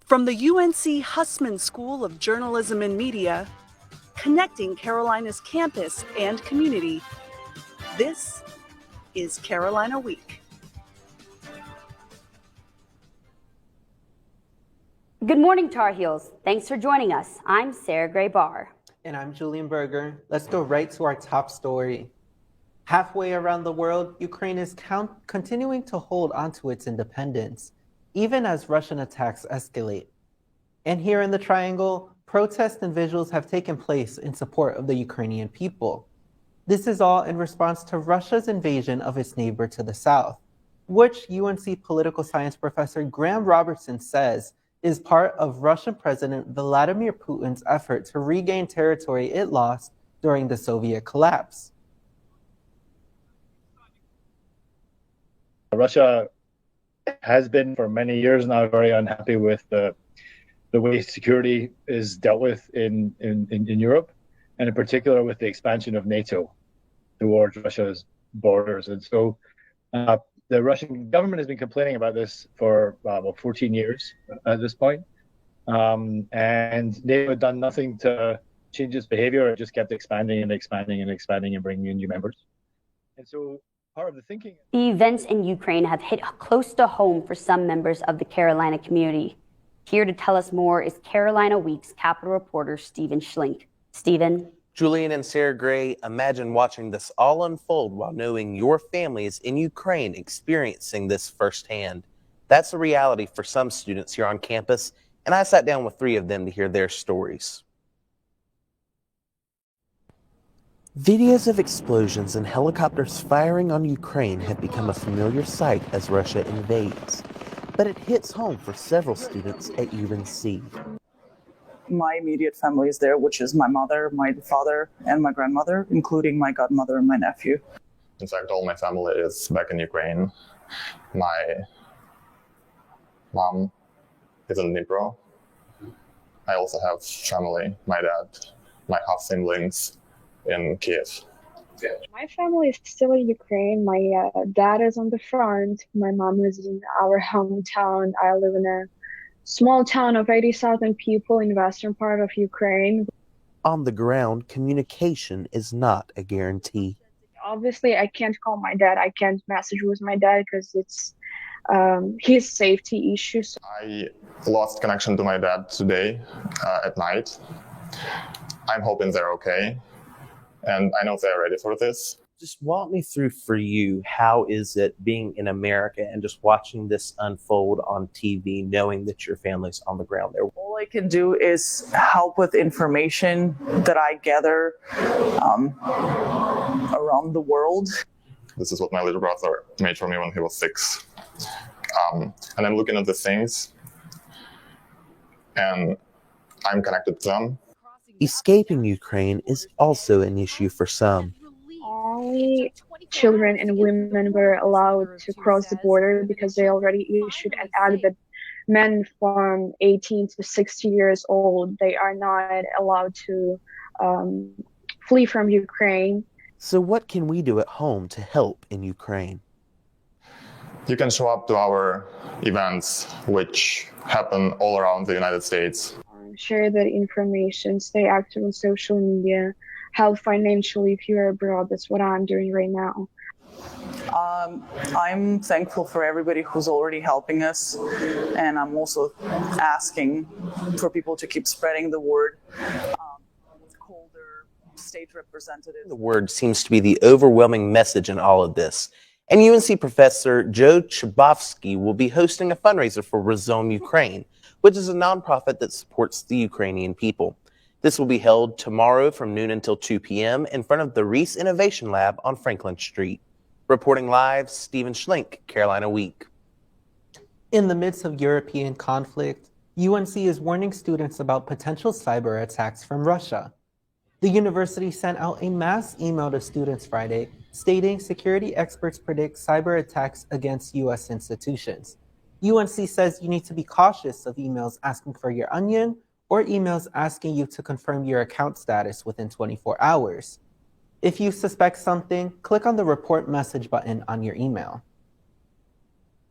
From the UNC Hussman School of Journalism and Media, connecting Carolina's campus and community, this is Carolina Week. Good morning, Tar Heels. Thanks for joining us. I'm Sarah Gray Barr. And I'm Julian Berger. Let's go right to our top story. Halfway around the world, Ukraine is continuing to hold onto its independence, even as Russian attacks escalate. And here in the Triangle, protests and visuals have taken place in support of the Ukrainian people. This is all in response to Russia's invasion of its neighbor to the south, which UNC political science professor Graham Robertson says is part of Russian President Vladimir Putin's effort to regain territory it lost during the Soviet collapse. Russia has been for many years now very unhappy with the way security is dealt with in Europe, and in particular with the expansion of NATO towards Russia's borders. And so the Russian government has been complaining about this for 14 years at this point. And NATO had done nothing to change its behavior. It just kept expanding and expanding and expanding and bringing in new members. And so part of the thinking... The events in Ukraine have hit close to home for some members of the Carolina community. Here to tell us more is Carolina Week's Capitol reporter, Stephen Schlink. Stephen? Julian and Sarah Gray, imagine watching this all unfold while knowing your family is in Ukraine experiencing this firsthand. That's the reality for some students here on campus, and I sat down with 3 of them to hear their stories. Videos of explosions and helicopters firing on Ukraine have become a familiar sight as Russia invades. But it hits home for several students at UNC. My immediate family is there, which is my mother, my father, and my grandmother, including my godmother and my nephew. In fact, all my family is back in Ukraine. My mom is in Dnipro. I also have family, my dad, my half-siblings in Kiev. My family is still in Ukraine. My dad is on the front. My mom is in our hometown. I live in a small town of 80,000 people in the western part of Ukraine. On the ground, communication is not a guarantee. Obviously, I can't call my dad. I can't message with my dad because it's his safety issues. I lost connection to my dad today at night. I'm hoping they're okay. And I know they're ready for this. Just walk me through for you, how is it being in America and just watching this unfold on TV, knowing that your family's on the ground there? All I can do is help with information that I gather around the world. This is what my little brother made for me when he was 6. And I'm looking at the things, and I'm connected to them. Escaping Ukraine is also an issue for some. Only children and women were allowed to cross the border because they already issued an act that men from 18 to 60 years old, they are not allowed to flee from Ukraine. So what can we do at home to help in Ukraine? You can show up to our events, which happen all around the United States. Share that information, stay active on social media, help financially if you're abroad. That's what I'm doing right now. I'm thankful for everybody who's already helping us, and I'm also asking for people to keep spreading the word. Colder state representatives. The word seems to be the overwhelming message in all of this. And UNC professor Joe Chbosky will be hosting a fundraiser for Rezone Ukraine, which is a nonprofit that supports the Ukrainian people. This will be held tomorrow from noon until 2 p.m. in front of the Reese Innovation Lab on Franklin Street. Reporting live, Stephen Schlink, Carolina Week. In the midst of European conflict, UNC is warning students about potential cyber attacks from Russia. The university sent out a mass email to students Friday stating security experts predict cyber attacks against U.S. institutions. UNC says you need to be cautious of emails asking for your onion or emails asking you to confirm your account status within 24 hours. If you suspect something, click on the report message button on your email.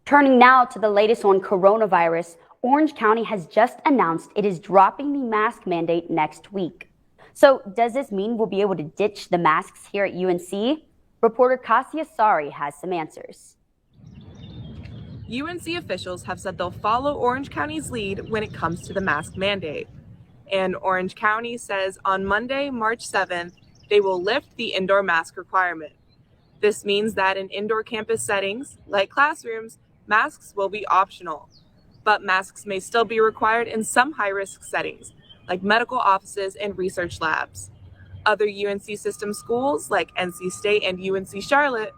Turning now to the latest on coronavirus, Orange County has just announced it is dropping the mask mandate next week. So does this mean we'll be able to ditch the masks here at UNC? Reporter Kasia Sari has some answers. UNC officials have said they'll follow Orange County's lead when it comes to the mask mandate. And Orange County says on Monday, March 7th, they will lift the indoor mask requirement. This means that in indoor campus settings, like classrooms, masks will be optional. But masks may still be required in some high-risk settings, like medical offices and research labs. Other UNC system schools, like NC State and UNC Charlotte,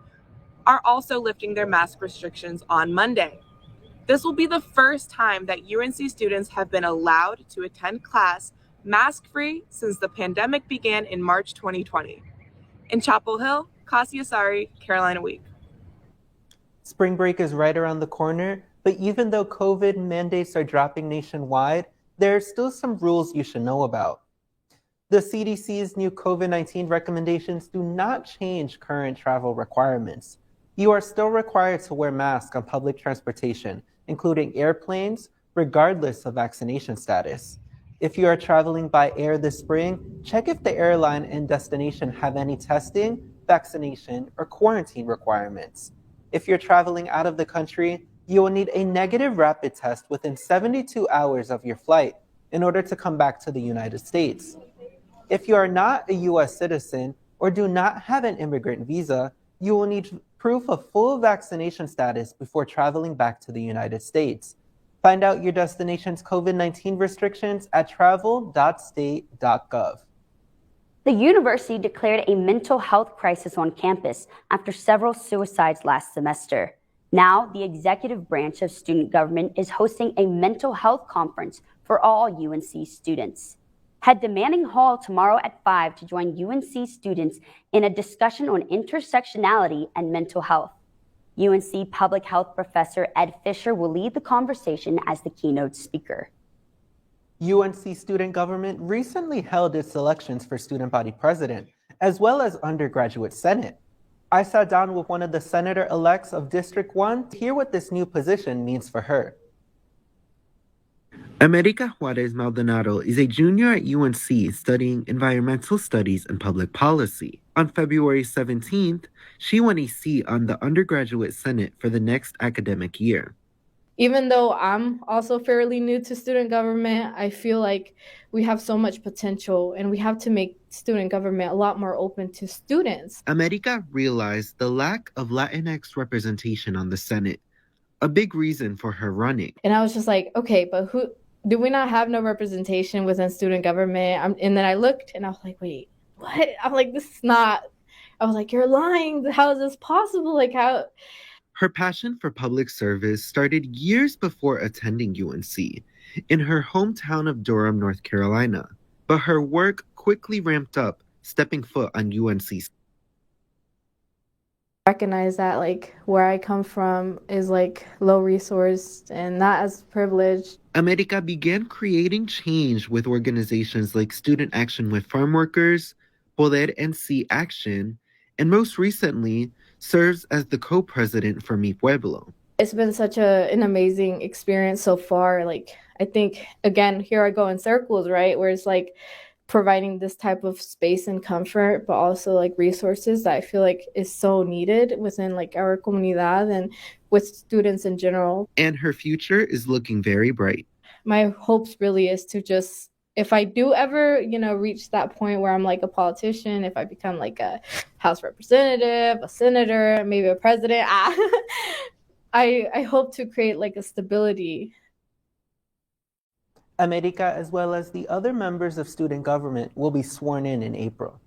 are also lifting their mask restrictions on Monday. This will be the first time that UNC students have been allowed to attend class mask-free since the pandemic began in March 2020. In Chapel Hill, Kasia Sari, Carolina Week. Spring break is right around the corner, but even though COVID mandates are dropping nationwide, there are still some rules you should know about. The CDC's new COVID-19 recommendations do not change current travel requirements. You are still required to wear masks on public transportation, including airplanes, regardless of vaccination status. If you are traveling by air this spring, check if the airline and destination have any testing, vaccination, or quarantine requirements. If you're traveling out of the country, you will need a negative rapid test within 72 hours of your flight in order to come back to the United States. If you are not a U.S. citizen or do not have an immigrant visa, you will need proof of full vaccination status before traveling back to the United States. Find out your destination's COVID-19 restrictions at travel.state.gov. The university declared a mental health crisis on campus after several suicides last semester. Now, the executive branch of student government is hosting a mental health conference for all UNC students. Head to Manning Hall tomorrow at 5 to join UNC students in a discussion on intersectionality and mental health. UNC Public Health Professor Ed Fisher will lead the conversation as the keynote speaker. UNC student government recently held its elections for student body president, as well as undergraduate senate. I sat down with one of the senator-elects of District 1 to hear what this new position means for her. America Juarez Maldonado is a junior at UNC studying environmental studies and public policy. On February 17th, she won a seat on the undergraduate senate for the next academic year. Even though I'm also fairly new to student government, I feel like we have so much potential and we have to make student government a lot more open to students. America realized the lack of Latinx representation on the Senate, a big reason for her running. And I was just like, okay, but who do we not have no representation within student government? And then I looked and I was like, wait, what? I'm like, this is not, I was like, you're lying. How is this possible? Like how? Her passion for public service started years before attending UNC in her hometown of Durham, North Carolina. But her work quickly ramped up, stepping foot on UNC. Recognize that like where I come from is like low resource and not as privileged. America began creating change with organizations like Student Action with Farm Workers, Poder NC Action, and most recently, serves as the co-president for Mi Pueblo. It's been such an amazing experience so far. Like, I think, again, here I go in circles, right? Where it's like providing this type of space and comfort, but also like resources that I feel like is so needed within like our comunidad and with students in general. And her future is looking very bright. My hopes really is to just, if I do ever, reach that point where I'm like a politician, if I become like a House representative, a senator, maybe a president, I hope to create like a stability. America, as well as the other members of student government, will be sworn in April.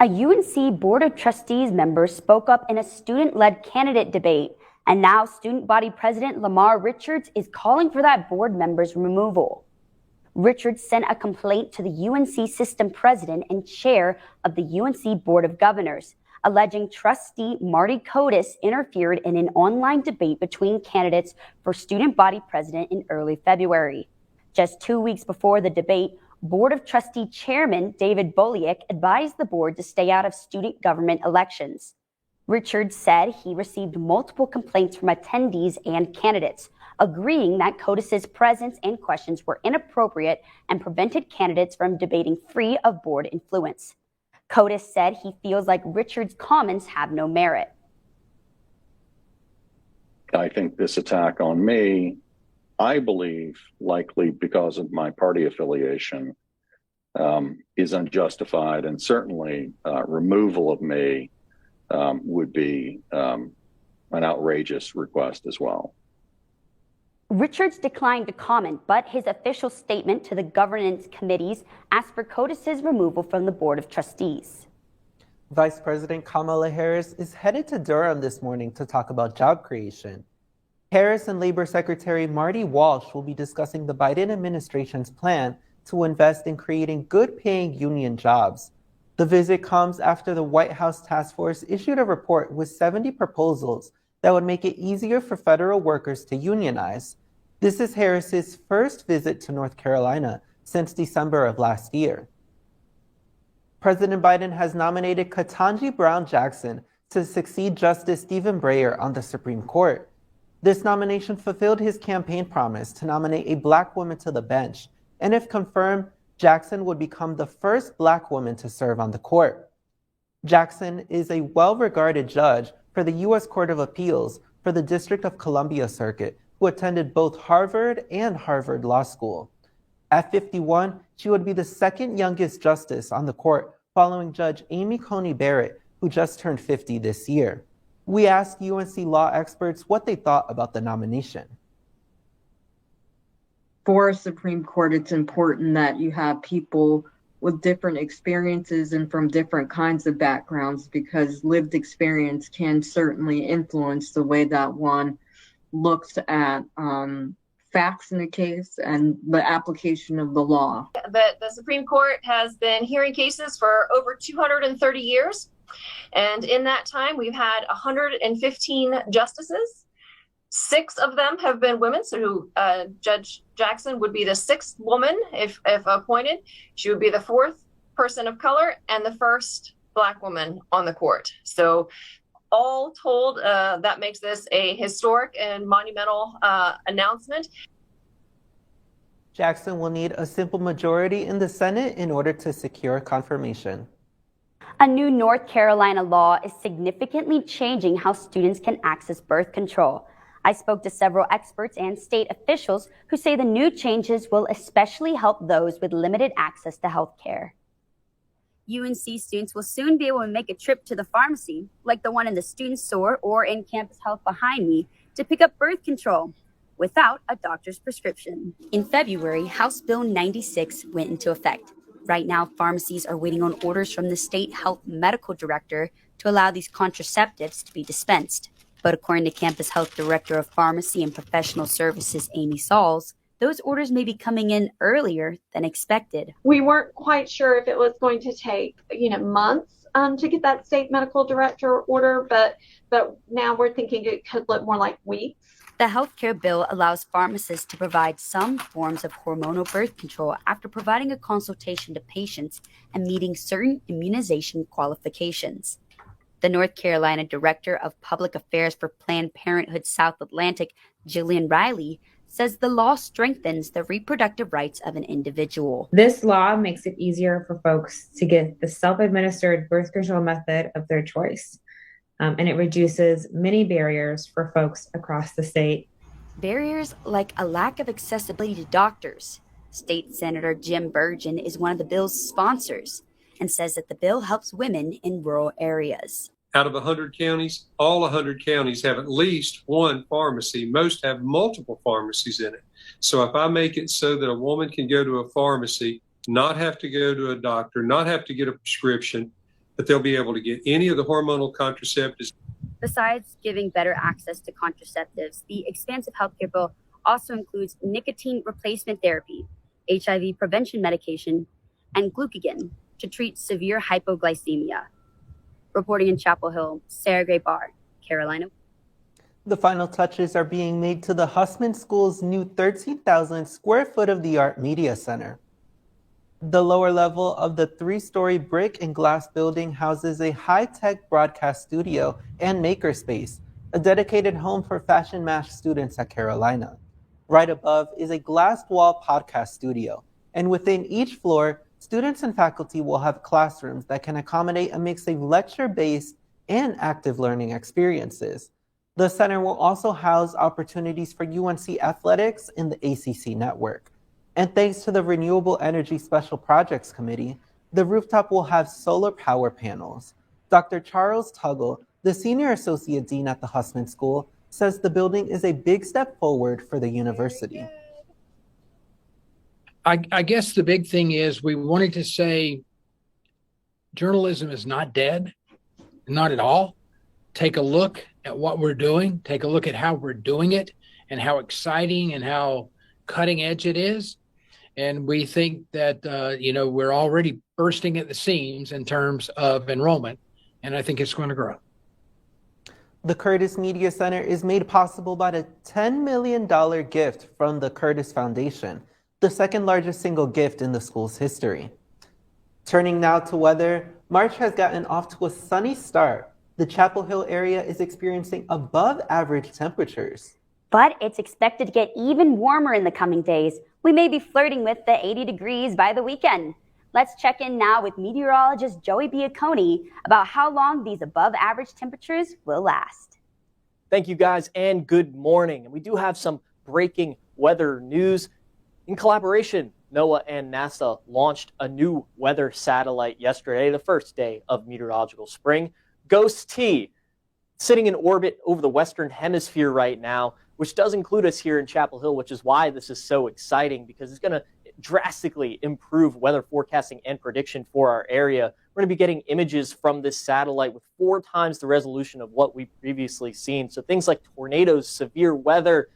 A UNC Board of Trustees member spoke up in a student-led candidate debate, and now student body president Lamar Richards is calling for that board member's removal. Richards sent a complaint to the UNC system president and chair of the UNC Board of Governors, alleging trustee Marty Codis interfered in an online debate between candidates for student body president in early February. Just 2 weeks before the debate, Board of Trustee Chairman David Boliak advised the board to stay out of student government elections. Richards said he received multiple complaints from attendees and candidates, agreeing that CODIS's presence and questions were inappropriate and prevented candidates from debating free of board influence. CODIS said he feels like Richards' comments have no merit. I think this attack on me, I believe, likely because of my party affiliation, is unjustified, and certainly removal of me would be an outrageous request as well. Richards declined to comment, but his official statement to the governance committees asked for CODIS's removal from the Board of Trustees. Vice President Kamala Harris is headed to Durham this morning to talk about job creation. Harris and Labor Secretary Marty Walsh will be discussing the Biden administration's plan to invest in creating good-paying union jobs. The visit comes after the White House task force issued a report with 70 proposals that would make it easier for federal workers to unionize. This is Harris's first visit to North Carolina since December of last year. President Biden has nominated Ketanji Brown Jackson to succeed Justice Stephen Breyer on the Supreme Court. This nomination fulfilled his campaign promise to nominate a Black woman to the bench, and if confirmed, Jackson would become the first Black woman to serve on the court. Jackson is a well-regarded judge for the U.S. Court of Appeals for the District of Columbia Circuit, who attended both Harvard and Harvard Law School. At 51, she would be the second youngest justice on the court, following Judge Amy Coney Barrett, who just turned 50 this year. We asked UNC law experts what they thought about the nomination. For a Supreme Court, it's important that you have people with different experiences and from different kinds of backgrounds, because lived experience can certainly influence the way that one looks at facts in a case and the application of the law. The Supreme Court has been hearing cases for over 230 years. And in that time, we've had 115 justices. 6 of them have been women. So Judge Jackson would be the 6th woman if appointed. She would be the 4th person of color and the 1st Black woman on the court. So all told, that makes this a historic and monumental announcement. Jackson will need a simple majority in the Senate in order to secure confirmation. A new North Carolina law is significantly changing how students can access birth control. I spoke to several experts and state officials who say the new changes will especially help those with limited access to health care. UNC students will soon be able to make a trip to the pharmacy, like the one in the student store or in Campus Health behind me, to pick up birth control without a doctor's prescription. In February, House Bill 96 went into effect. Right now, pharmacies are waiting on orders from the state health medical director to allow these contraceptives to be dispensed. But according to Campus Health Director of Pharmacy and Professional Services, Amy Sauls, those orders may be coming in earlier than expected. We weren't quite sure if it was going to take, months to get that state medical director order, but now we're thinking it could look more like weeks. The healthcare bill allows pharmacists to provide some forms of hormonal birth control after providing a consultation to patients and meeting certain immunization qualifications. The North Carolina Director of Public Affairs for Planned Parenthood South Atlantic, Jillian Riley, says the law strengthens the reproductive rights of an individual. This law makes it easier for folks to get the self-administered birth control method of their choice. And it reduces many barriers for folks across the state. Barriers like a lack of accessibility to doctors. State Senator Jim Burgeon is one of the bill's sponsors and says that the bill helps women in rural areas. Out of 100 counties, all 100 counties have at least one pharmacy. Most have multiple pharmacies in it. So if I make it so that a woman can go to a pharmacy, not have to go to a doctor, not have to get a prescription, but they'll be able to get any of the hormonal contraceptives. Besides giving better access to contraceptives, the expansive healthcare bill also includes nicotine replacement therapy, HIV prevention medication, and glucagon to treat severe hypoglycemia. Reporting in Chapel Hill, Sarah Gray Barr, Carolina. The final touches are being made to the Hussman School's new 13,000 square foot of the art media center. The lower level of the 3-story brick and glass building houses a high-tech broadcast studio and makerspace, a dedicated home for Fashion Mash students at Carolina. Right above is a glass wall podcast studio, and within each floor, students and faculty will have classrooms that can accommodate a mix of lecture-based and active learning experiences. The center will also house opportunities for UNC athletics in the ACC network. And thanks to the Renewable Energy Special Projects Committee, the rooftop will have solar power panels. Dr. Charles Tuggle, the Senior Associate Dean at the Hussman School, says the building is a big step forward for the university. I guess the big thing is we wanted to say journalism is not dead, not at all. Take a look at what we're doing, take a look at how we're doing it and how exciting and how cutting edge it is. And we think that, we're already bursting at the seams in terms of enrollment, and I think it's going to grow. The Curtis Media Center is made possible by a $10 million gift from the Curtis Foundation, the second largest single gift in the school's history. Turning now to weather, March has gotten off to a sunny start. The Chapel Hill area is experiencing above average temperatures. But it's expected to get even warmer in the coming days. We may be flirting with the 80 degrees by the weekend. Let's check in now with meteorologist Joey Bianconi about how long these above average temperatures will last. Thank you guys and good morning. And we do have some breaking weather news. In collaboration, NOAA and NASA launched a new weather satellite yesterday, the first day of meteorological spring. GHOST-T, sitting in orbit over the Western Hemisphere right now, which does include us here in Chapel Hill, which is why this is so exciting, because it's going to drastically improve weather forecasting and prediction for our area. We're going to be getting images from this satellite with 4 times the resolution of what we've previously seen. So things like tornadoes, severe weather,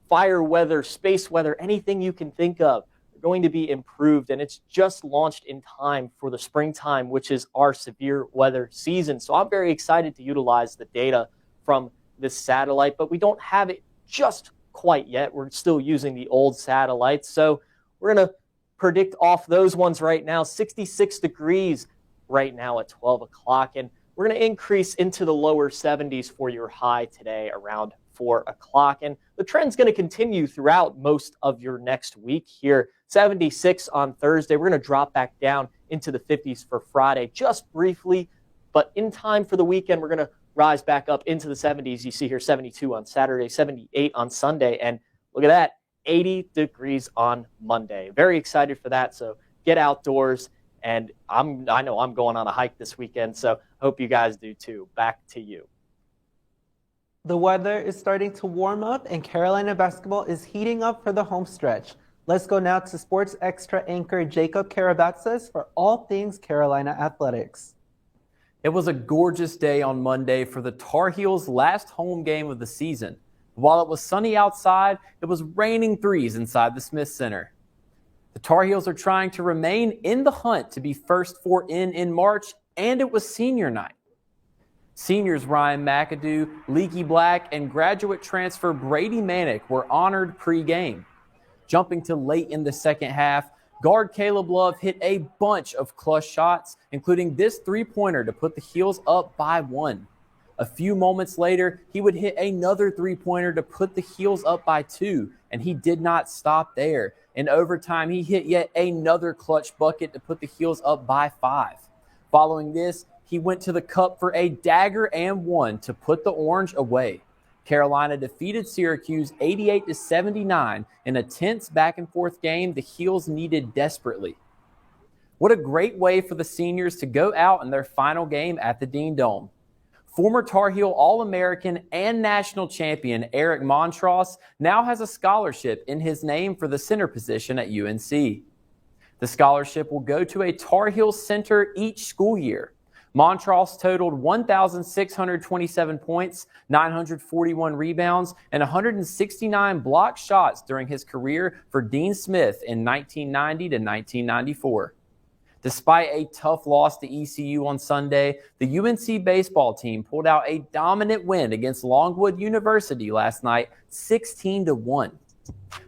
fire weather, space weather, anything you can think of are going to be improved. And it's just launched in time for the springtime, which is our severe weather season. So I'm very excited to utilize the data from this satellite, but we don't have it just quite yet. We're still using the old satellites. So we're going to predict off those ones right now. 66 degrees right now at 12 o'clock. And we're going to increase into the lower 70s for your high today around 4 o'clock. And the trend's going to continue throughout most of your next week here. 76 on Thursday. We're going to drop back down into the 50s for Friday just briefly. But in time for the weekend, we're going to rise back up into the 70s. You see here 72 on Saturday, 78 on Sunday. And look at that, 80 degrees on Monday. Very excited for that. So get outdoors. And I know I'm going on a hike this weekend, so hope you guys do too. Back to you. The weather is starting to warm up and Carolina basketball is heating up for the home stretch. Let's go now to Sports Extra anchor Jacob Karabatsas for all things Carolina athletics. It was a gorgeous day on Monday for the Tar Heels' last home game of the season. While it was sunny outside, it was raining threes inside the Smith Center. The Tar Heels are trying to remain in the hunt to be first 4 in March, and it was senior night. Seniors Ryan McAdoo, Leaky Black, and graduate transfer Brady Manick were honored pre-game. Jumping to late in the second half, guard Caleb Love hit a bunch of clutch shots, including this three-pointer to put the Heels up by 1. A few moments later, he would hit another three-pointer to put the Heels up by 2, and he did not stop there. In overtime, he hit yet another clutch bucket to put the Heels up by 5. Following this, he went to the cup for a dagger and 1 to put the Orange away. Carolina defeated Syracuse 88-79 in a tense back-and-forth game the Heels needed desperately. What a great way for the seniors to go out in their final game at the Dean Dome. Former Tar Heel All-American and national champion Eric Montross now has a scholarship in his name for the center position at UNC. The scholarship will go to a Tar Heel center each school year. Montross totaled 1,627 points, 941 rebounds, and 169 blocked shots during his career for Dean Smith in 1990 to 1994. Despite a tough loss to ECU on Sunday, the UNC baseball team pulled out a dominant win against Longwood University last night, 16-1.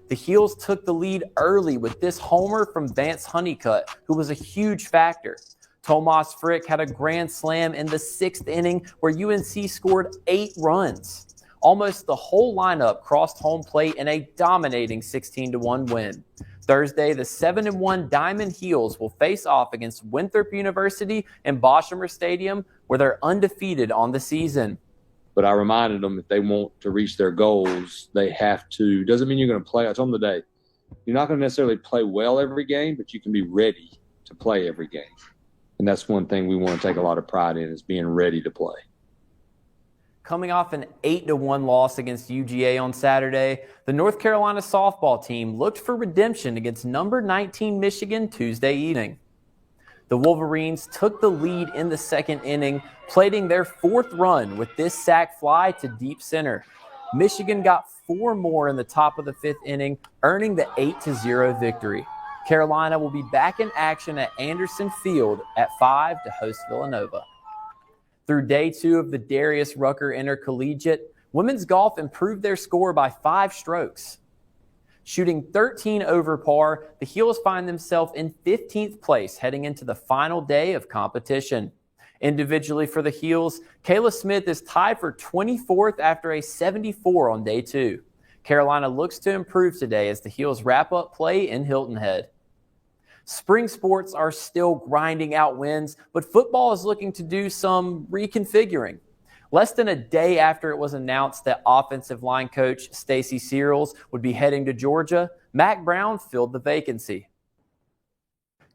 The Heels took the lead early with this homer from Vance Honeycutt, who was a huge factor. Tomas Frick had a grand slam in the 6th inning where UNC scored 8 runs. Almost the whole lineup crossed home plate in a dominating 16-1 win. Thursday, the 7-1 Diamond Heels will face off against Winthrop University in Boshamer Stadium, where they're undefeated on the season. But I reminded them if they want to reach their goals, they have to. Doesn't mean you're going to play. I told them today, you're not going to necessarily play well every game, but you can be ready to play every game. And that's one thing we want to take a lot of pride in, is being ready to play. Coming off an 8-1 loss against UGA on Saturday, the North Carolina softball team looked for redemption against number 19 Michigan Tuesday evening. The Wolverines took the lead in the second inning, plating their fourth run with this sac fly to deep center. Michigan got 4 more in the top of the fifth inning, earning the 8-0 victory. Carolina will be back in action at Anderson Field at 5 to host Villanova. Through day 2 of the Darius Rucker Intercollegiate, women's golf improved their score by 5 strokes. Shooting 13 over par, the Heels find themselves in 15th place heading into the final day of competition. Individually for the Heels, Kayla Smith is tied for 24th after a 74 on day 2. Carolina looks to improve today as the Heels wrap up play in Hilton Head. Spring sports are still grinding out wins, but football is looking to do some reconfiguring. Less than a day after it was announced that offensive line coach Stacey Searles would be heading to Georgia, Mack Brown filled the vacancy.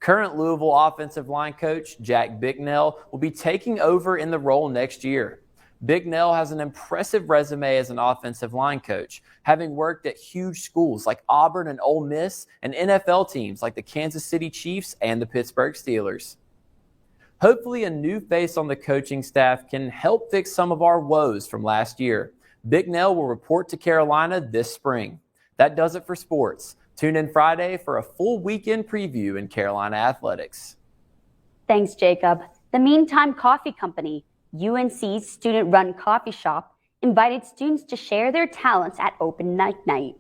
Current Louisville offensive line coach Jack Bicknell will be taking over in the role next year. Bicknell has an impressive resume as an offensive line coach, having worked at huge schools like Auburn and Ole Miss and NFL teams like the Kansas City Chiefs and the Pittsburgh Steelers. Hopefully a new face on the coaching staff can help fix some of our woes from last year. Bicknell will report to Carolina this spring. That does it for sports. Tune in Friday for a full weekend preview in Carolina athletics. Thanks, Jacob. The Meantime Coffee Company, UNC's student-run coffee shop, invited students to share their talents at Open Mic Night.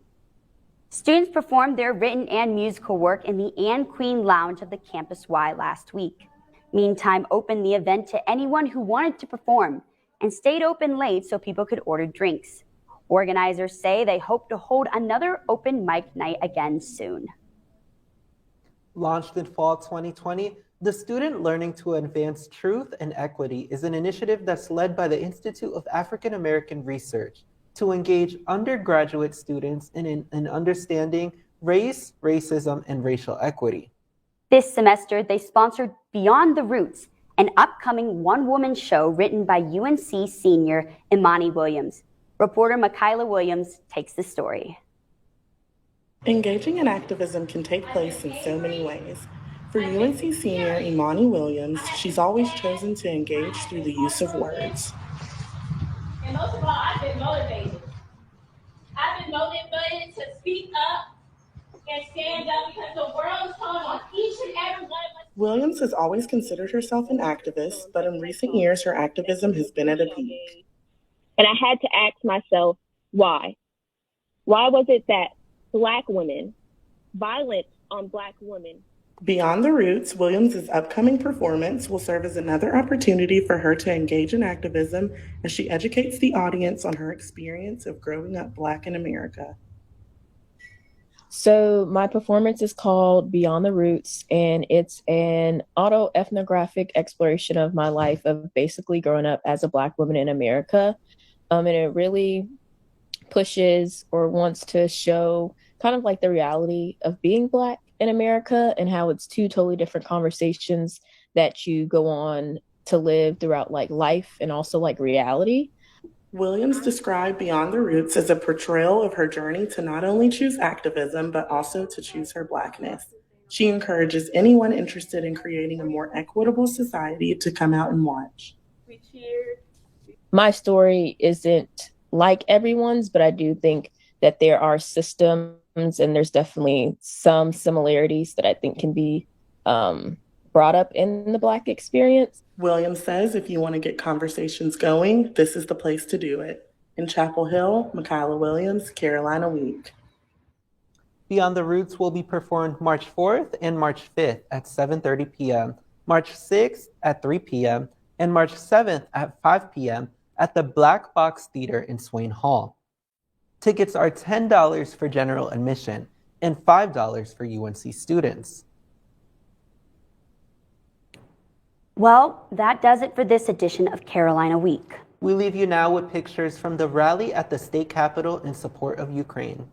Students performed their written and musical work in the Anne Queen Lounge of the Campus Y last week. Meantime opened the event to anyone who wanted to perform and stayed open late so people could order drinks. Organizers say they hope to hold another Open Mic Night again soon. Launched in fall 2020, the Student Learning to Advance Truth and Equity is an initiative that's led by the Institute of African American Research to engage undergraduate students in understanding race, racism, and racial equity. This semester, they sponsored Beyond the Roots, an upcoming one-woman show written by UNC senior Imani Williams. Reporter Makayla Williams takes the story. Engaging in activism can take place in so many ways. For UNC senior Imani Williams, she's always chosen to engage through the use of words. And most of all, I've been motivated. I've been motivated to speak up and stand up because the world is calling on each and every one of us. Williams has always considered herself an activist, but in recent years, her activism has been at a peak. And I had to ask myself, why? Why was it that Black women, violence on Black women? Beyond the Roots, Williams' upcoming performance will serve as another opportunity for her to engage in activism as she educates the audience on her experience of growing up Black in America. So my performance is called Beyond the Roots, and it's an autoethnographic exploration of my life of basically growing up as a Black woman in America. And it really pushes or wants to show kind of like the reality of being Black in America and how it's two totally different conversations that you go on to live throughout like life and also like reality. Williams described Beyond the Roots as a portrayal of her journey to not only choose activism, but also to choose her Blackness. She encourages anyone interested in creating a more equitable society to come out and watch. My story isn't like everyone's, but I do think that there are systems and there's definitely some similarities that I think can be brought up in the Black experience. Williams says if you want to get conversations going, this is the place to do it. In Chapel Hill, Makayla Williams, Carolina Week. Beyond the Roots will be performed March 4th and March 5th at 7:30 p.m., March 6th at 3 p.m., and March 7th at 5 p.m. at the Black Box Theater in Swain Hall. Tickets are $10 for general admission and $5 for UNC students. Well, that does it for this edition of Carolina Week. We leave you now with pictures from the rally at the state capitol in support of Ukraine.